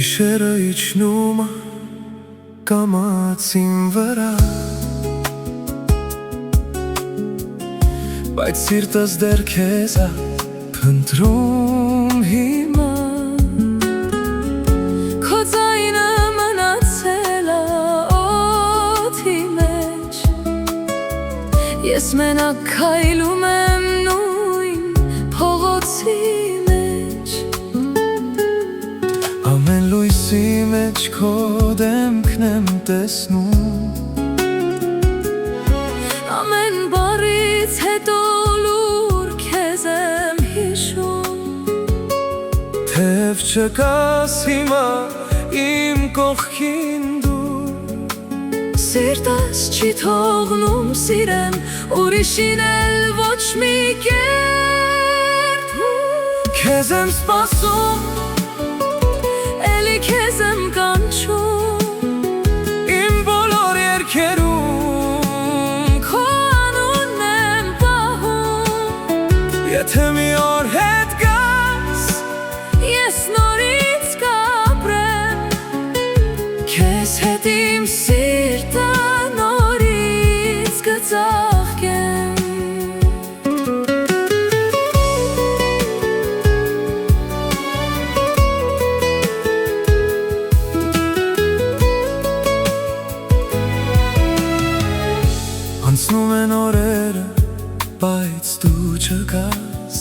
Գիշերը իջնում է կամացին վրա, բայց սիրտս դեռ քեզ է փնտրում հիմա։ Քո ձայնը մնացել է օդի մեջ, ես մենակ քայլում եմ նույն փողոցի մեջ։ Ամեն լույսի մեջ քո դեմքն եմ տեսնում, ամեն բառից հետո լուր քեզ եմ հիշում։ թեև չկաս հիմա իմ կողքին դու, Սիրտս չի թողնում սիրեմ, ուրիշին էլ ոչ մի կերպ։ քեզ եմ սպասում, էլի քեզ եմ կանչում, իմ բոլոր երգերում քո անունն եմ պահում։ Եթե մի օր հետ գաս, Ես նորից կապրեմ, քեզ հետ իմ սիրտը նորից կծաղկեմ։ Անցնում են օրերը, բայց դու չկաս,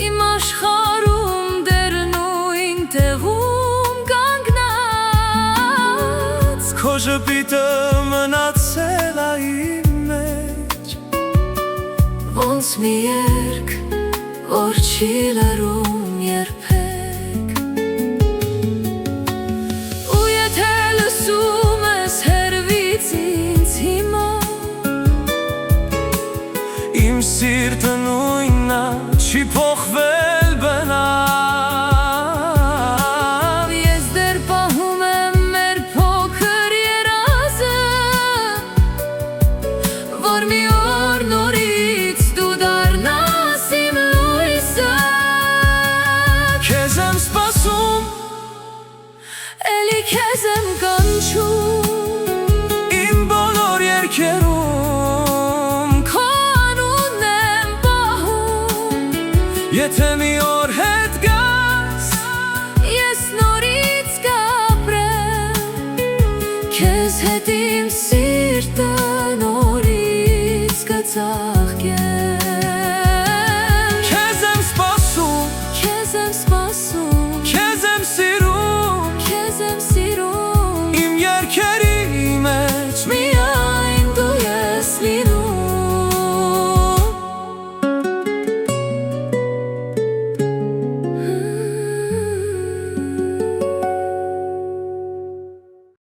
Իմ աշխարհում դեռ նույն տեղում կանգնած, քո ժպիտը մնացել է իմ մեջ, ոնց մի երգ, որ չի լռում երբեք։ Ու եթե լսում ես հեռվից ինձ հիմա, իմ սիրտը նույնն է, չի փոխվել բնավ։ Ես դեռ պահում եմ մեր փոքր երազը, որ մի օր նորից դու դառնաս իմ լույսը։ Քեզ եմ սպասում, Էլի քեզ եմ կանչում, իմ բոլոր երգերում քո անունն եմ պահում։ Եթե